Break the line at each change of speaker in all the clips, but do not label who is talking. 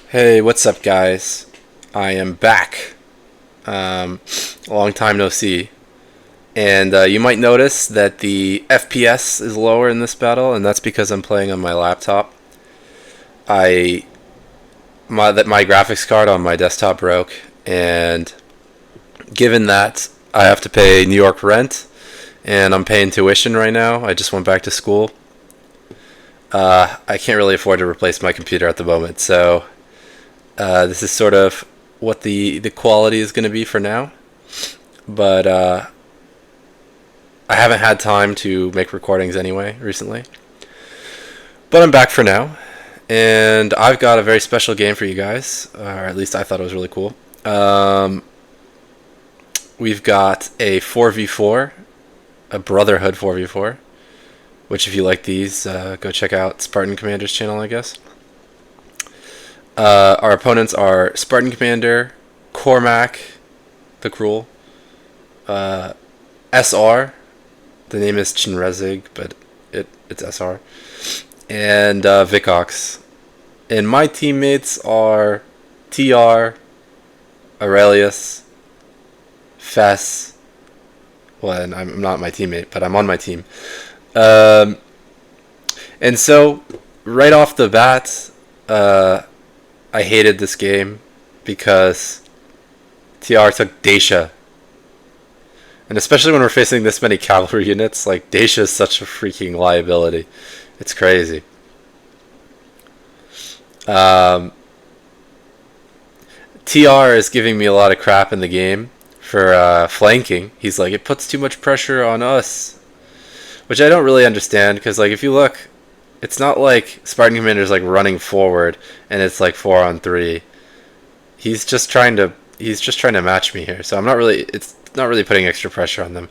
Hey, what's up, guys? I am back. A long time no see. And you might notice that the FPS is lower in this battle, and that's because I'm playing on my laptop. I my graphics card on my desktop broke, and given that I have to pay New York rent, and I'm paying tuition right now, I just went back to school. I can't really afford to replace my computer at the moment, so this is sort of what the quality is going to be for now. But I haven't had time to make recordings anyway recently. But I'm back for now, and I've got a very special game for you guys, or at least I thought it was really cool. We've got a 4v4, a Brotherhood 4v4, which if you like these, go check out Spartan Commander's channel, I guess. Our opponents are Spartan Commander, Cormac, the Cruel, SR. The name is Chinrezig, but it's SR, and Vicox. And my teammates are TR, Aurelius, Fess. Well, and I'm not my teammate, but I'm on my team. Um, and so, right off the bat, I hated this game because TR took Dacia. And especially when we're facing this many cavalry units, like, Dacia is such a freaking liability. It's crazy. Um, TR is giving me a lot of crap in the game for flanking. He's like, it puts too much pressure on us. Which I don't really understand, because, like, if you look, it's not like Spartan Commander's, like, running forward, and it's, like, 4-on-3. He's just trying to match me here, so it's not really putting extra pressure on them.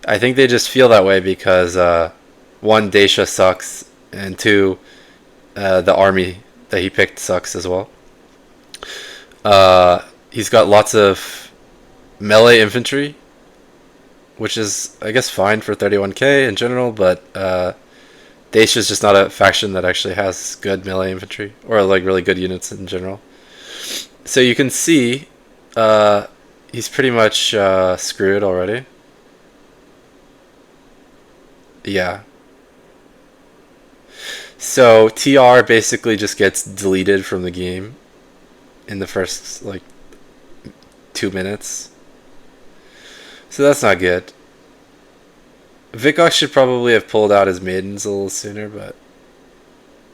I think they just feel that way because one, Dacia sucks, and two, the army that he picked sucks as well. He's got lots of melee infantry, which is, I guess, fine for 31k in general, but Dacia's just not a faction that actually has good melee infantry, or like really good units in general. So you can see he's pretty much screwed already. Yeah. So TR basically just gets deleted from the game in the first, like, 2 minutes. So that's not good. Vicox should probably have pulled out his maidens a little sooner, but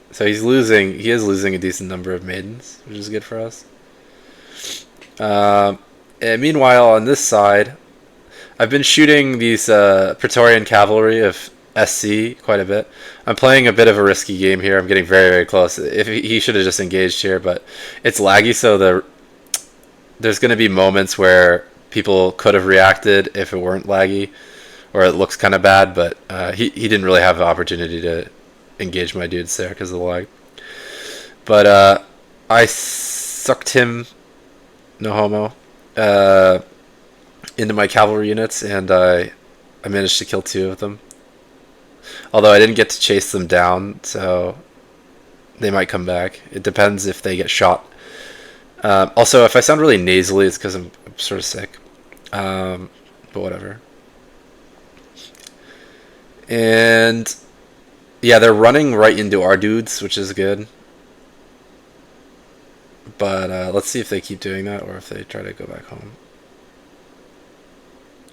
so he is losing a decent number of maidens, which is good for us. And meanwhile, on this side, I've been shooting these Praetorian cavalry of SC quite a bit. I'm playing a bit of a risky game here. I'm getting very, very close. If he should have just engaged here, but it's laggy, so there's going to be moments where people could have reacted if it weren't laggy, or it looks kind of bad, but he didn't really have the opportunity to engage my dudes there because of the lag. But I sucked him, no homo, into my cavalry units, and I managed to kill two of them. Although I didn't get to chase them down, so they might come back. It depends if they get shot. Also, if I sound really nasally, it's because I'm sort of sick. But whatever. And yeah, they're running right into our dudes, which is good. But let's see if they keep doing that or if they try to go back home.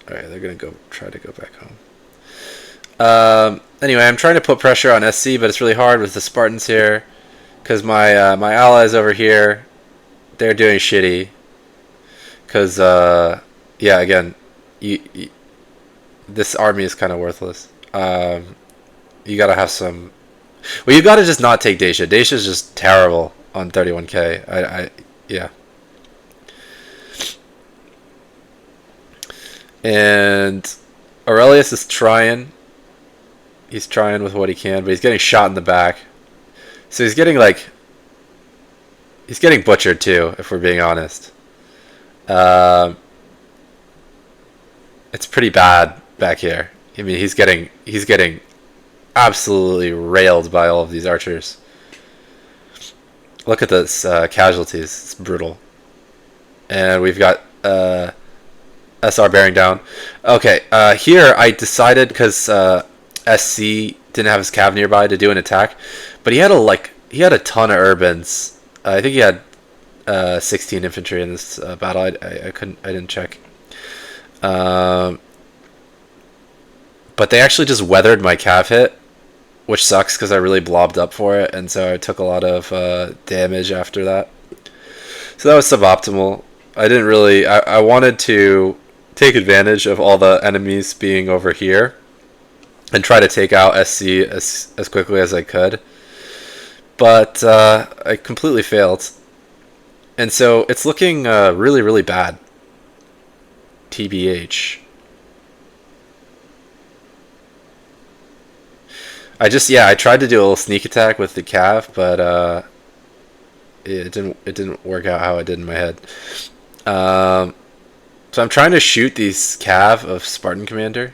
Alright, they're going to try to go back home. Anyway, I'm trying to put pressure on SC, but it's really hard with the Spartans here. Because my allies over here, they're doing shitty. Because, yeah, again, this army is kind of worthless. You gotta have some... Well, you gotta just not take Dacia. Dacia's just terrible on 31k. Yeah. And Aurelius is trying. He's trying with what he can, but he's getting shot in the back. So he's getting, like... He's getting butchered, too, if we're being honest. It's pretty bad back here. I mean, he's getting absolutely railed by all of these archers. Look at this casualties. It's brutal. And we've got SR bearing down. Okay, here I decided because SC didn't have his cav nearby to do an attack, but he had a ton of urbans. I think he had 16 infantry in this battle. I didn't check. But they actually just weathered my cav hit, which sucks because I really blobbed up for it, and so I took a lot of damage after that. So that was suboptimal. I didn't really. I wanted to take advantage of all the enemies being over here and try to take out SC as quickly as I could. But I completely failed. And so it's looking really, really bad. TBH. I tried to do a little sneak attack with the cav, but it didn't work out how it did in my head. So I'm trying to shoot these cav of Spartan Commander,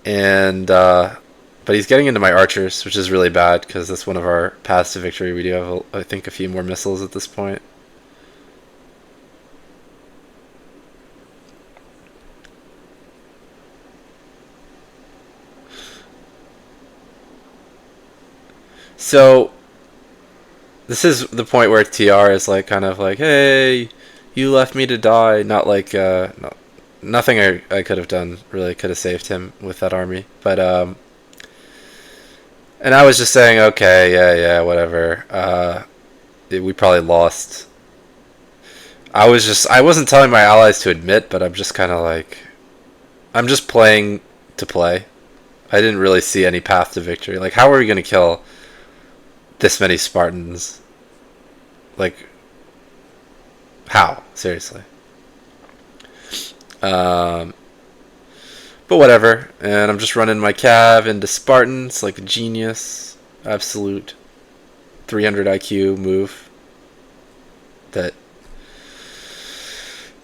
and but he's getting into my archers, which is really bad because that's one of our paths to victory. We do have, I think, a few more missiles at this point. So this is the point where TR is like kind of like, hey, you left me to die. Not like nothing I could have done really could have saved him with that army. But and I was just saying, okay, yeah, whatever. We probably lost. I wasn't telling my allies to admit, but I'm just kind of like, I'm just playing to play. I didn't really see any path to victory. Like, how are we gonna kill this many Spartans? Like, how? Seriously. But whatever. And I'm just running my cav into Spartans like a genius. Absolute 300 IQ move that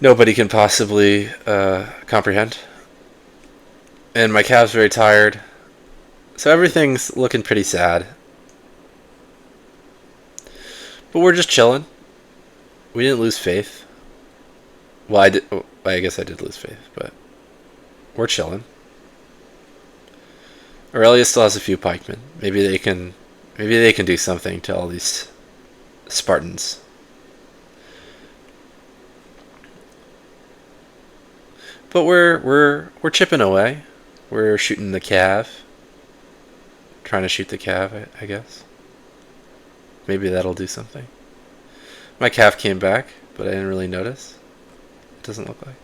nobody can possibly comprehend. And my cav's very tired. So everything's looking pretty sad. But we're just chilling. We didn't lose faith. Well, I guess I did lose faith, but we're chilling. Aurelia still has a few pikemen. Maybe they can do something to all these Spartans. But we're chipping away. We're shooting the cav. Trying to shoot the cav, I guess. Maybe that'll do something. My cav came back, but I didn't really notice. It doesn't look like.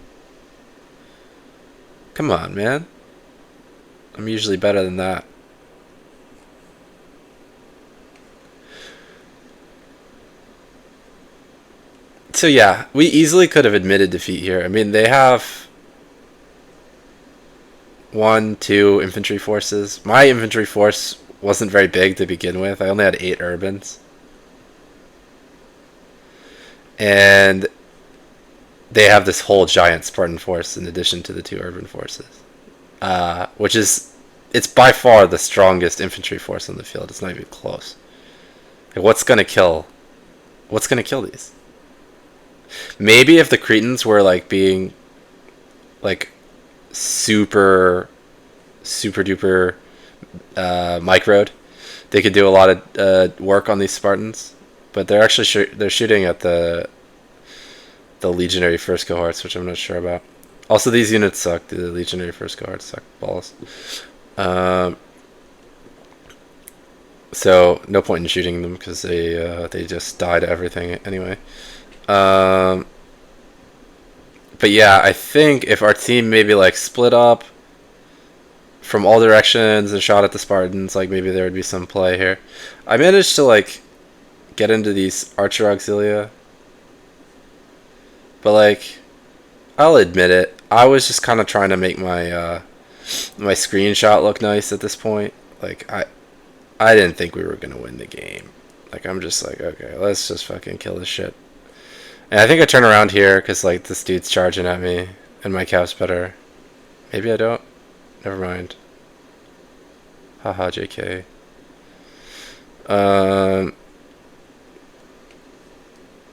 Come on, man. I'm usually better than that. So yeah, we easily could have admitted defeat here. I mean, they have 1, 2 infantry forces. My infantry force wasn't very big to begin with. I only had 8 urbans. And they have this whole giant Spartan force in addition to the 2 urban forces. Which is, it's by far the strongest infantry force on the field. It's not even close. Like, what's gonna kill these? Maybe if the Cretans were like being like super duper microed, they could do a lot of work on these Spartans. But they're actually they're shooting at the legionary first cohorts, which I'm not sure about. Also, these units suck. The legionary first cohorts suck balls. So no point in shooting them because they just die to everything anyway. But yeah, I think if our team maybe like split up from all directions and shot at the Spartans, like maybe there would be some play here. I managed to like get into these archer auxilia, but like, I'll admit it, I was just kind of trying to make my my screenshot look nice at this point. Like, I didn't think we were gonna win the game. Like, I'm just like, okay, let's just fucking kill this shit. And I think I turn around here because like this dude's charging at me and my cav's better. Maybe I don't. Never mind. Haha, JK. Um,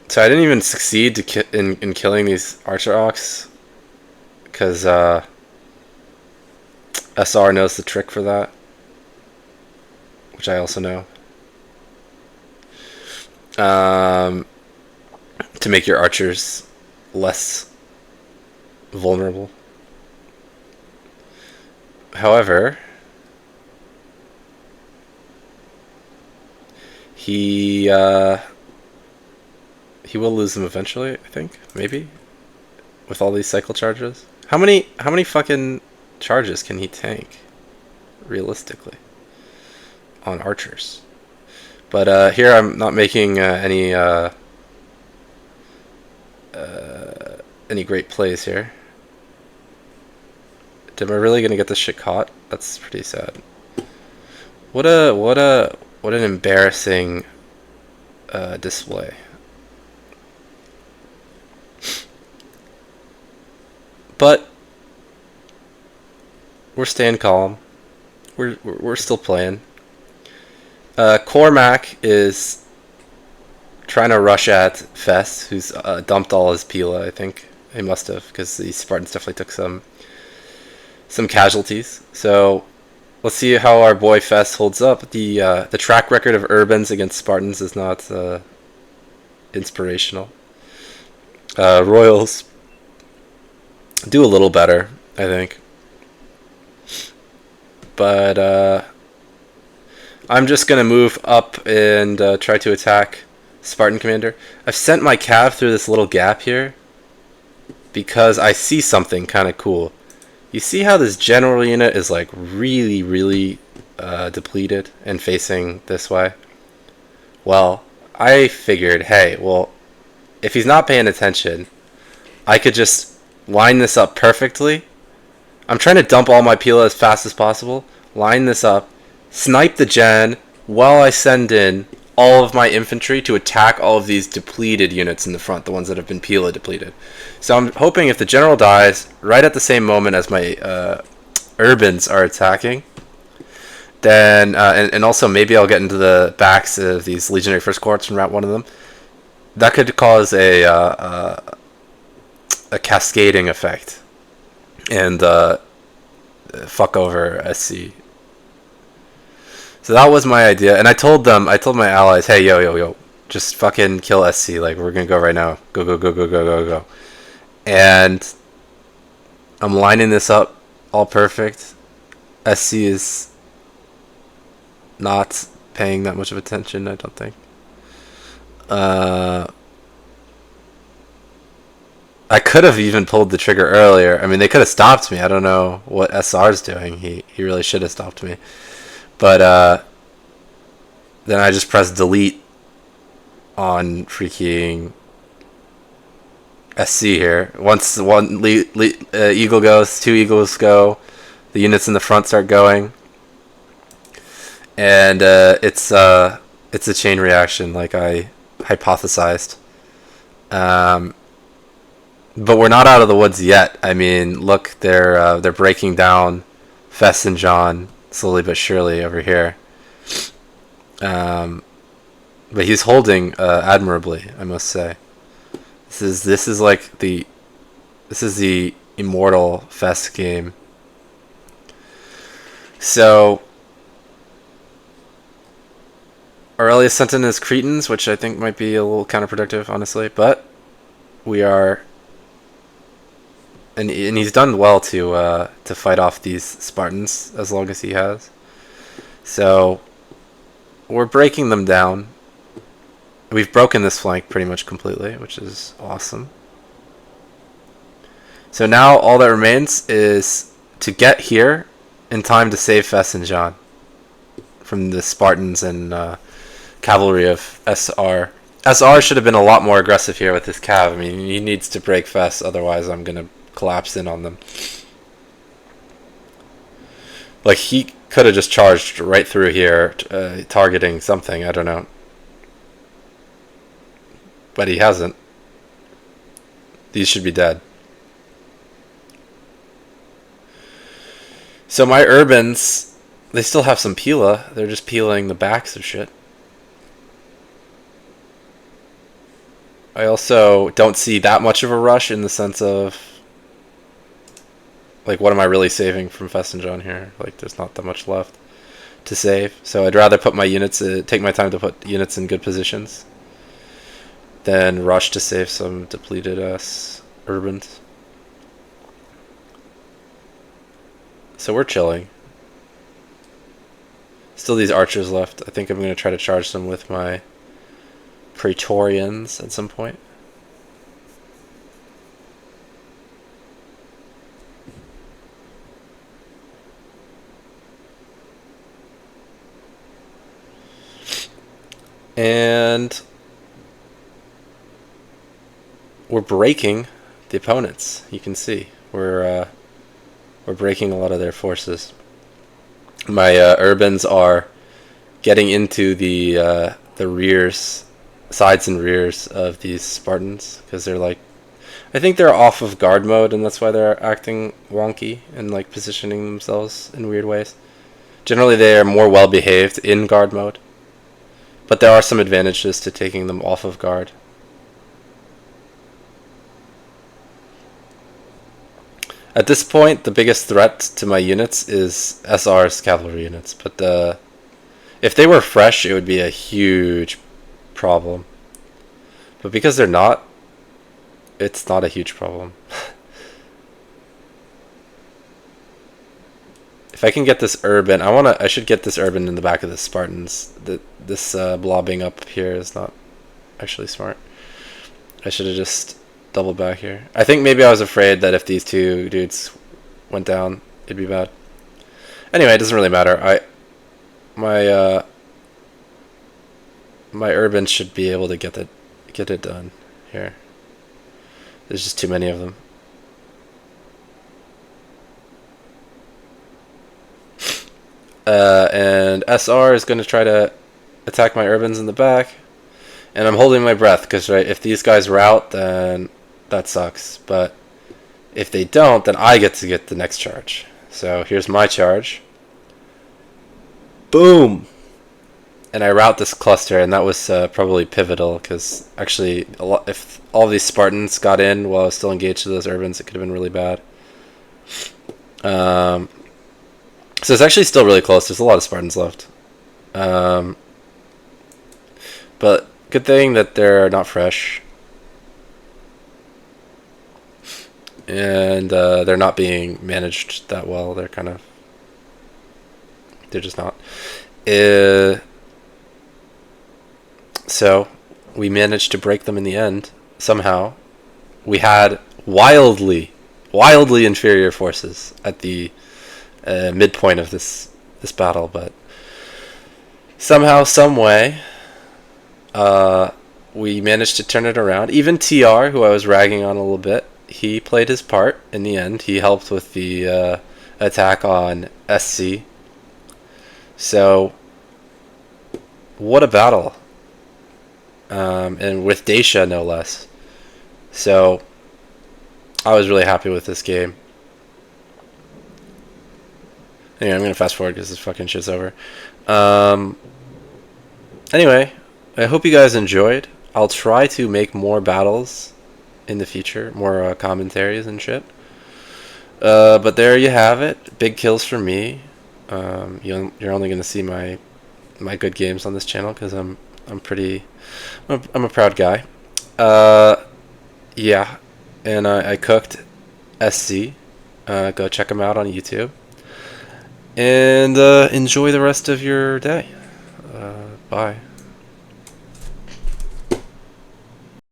so I didn't even succeed in killing these Archer Ox because SR knows the trick for that, which I also know. To make your archers less vulnerable. However, he will lose them eventually, I think, maybe, with all these cycle charges. How many fucking charges can he tank, realistically, on archers? But here I'm not making any great plays here. Am I really gonna get this shit caught? That's pretty sad. What an embarrassing display. But we're staying calm. We're still playing. Cormac is trying to rush at Fess, who's dumped all his Pila. I think he must have, because the Spartans definitely took some casualties. So let's see how our boy Fess holds up. The track record of Urbans against Spartans is not inspirational. Royals do a little better, I think. But I'm just going to move up and try to attack Spartan Commander. I've sent my cav through this little gap here because I see something kind of cool. You see how this general unit is like really, really depleted and facing this way? Well, I figured, hey, well, if he's not paying attention, I could just line this up perfectly. I'm trying to dump all my Pila as fast as possible, line this up, snipe the gen while I send in all of my infantry to attack all of these depleted units in the front, the ones that have been Pila depleted. So I'm hoping if the general dies right at the same moment as my Urbans are attacking, then and also maybe I'll get into the backs of these Legionary First Corps and rout one of them. That could cause a cascading effect and fuck over SC. So that was my idea, and I told my allies, hey, yo, just fucking kill SC, like, we're gonna go right now. Go. And I'm lining this up all perfect. SC is not paying that much of attention, I don't think. I could have even pulled the trigger earlier. I mean, they could have stopped me. I don't know what SR's doing. He really should have stopped me. But then I just pressed delete on freaking SC here. Once one eagle goes, two eagles go, the units in the front start going, and it's a chain reaction, like I hypothesized. But we're not out of the woods yet. I mean, look, they're breaking down Fess and John slowly but surely over here. But he's holding admirably, I must say. This is the immortal Fess game. So Aurelius sent in his Cretans, which I think might be a little counterproductive, honestly. But we are, and he's done well to fight off these Spartans as long as he has. So we're breaking them down. We've broken this flank pretty much completely, which is awesome. So now all that remains is to get here in time to save Fess and John from the Spartans and cavalry of SR. SR should have been a lot more aggressive here with his cav. I mean, he needs to break Fess, otherwise I'm going to collapse in on them. Like, he could have just charged right through here, targeting something, I don't know. But he hasn't. These should be dead. So my Urbans, they still have some Pila. They're just peeling the backs of shit. I also don't see that much of a rush in the sense of, like, what am I really saving from Festinjon here? Like, there's not that much left to save. So I'd rather put my units, take my time to put units in good positions than rush to save some depleted urbans. So we're chilling. Still these archers left. I think I'm going to try to charge them with my Praetorians at some point. And we're breaking the opponents. You can see we're breaking a lot of their forces. My urbans are getting into the rears, sides and rears of these Spartans because they're like, I think they're off of guard mode, and that's why they're acting wonky and like positioning themselves in weird ways. Generally, they are more well behaved in guard mode, but there are some advantages to taking them off of guard. At this point, the biggest threat to my units is SR's cavalry units, but if they were fresh, it would be a huge problem. But because they're not, it's not a huge problem. If I can get this urban, I should get this urban in the back of the Spartans. This blobbing up here is not actually smart. I should have just doubled back here. I think maybe I was afraid that if these two dudes went down, it'd be bad. Anyway, it doesn't really matter. My urbans should be able to get it done here. There's just too many of them. And SR is going to try to attack my urbans in the back. And I'm holding my breath because if these guys rout, then that sucks. But if they don't, then I get to get the next charge. So here's my charge. Boom! And I rout this cluster, and that was probably pivotal because actually, if all these Spartans got in while I was still engaged to those urbans, it could have been really bad. So it's actually still really close. There's a lot of Spartans left. But good thing that they're not fresh. And they're not being managed that well. They're just not. So we managed to break them in the end somehow. We had wildly inferior forces at the midpoint of this battle, but somehow, some way, we managed to turn it around. Even TR, who I was ragging on a little bit, he played his part in the end. He helped with the attack on SC. So, what a battle. And with Dacia, no less. So, I was really happy with this game. Anyway, I'm going to fast forward because this fucking shit's over. Anyway, I hope you guys enjoyed. I'll try to make more battles in the future, more commentaries and shit. But there you have it. Big kills for me. You're only going to see my good games on this channel because I'm a proud guy. Yeah, and I cooked SC. Go check them out on YouTube. And enjoy the rest of your day. Bye.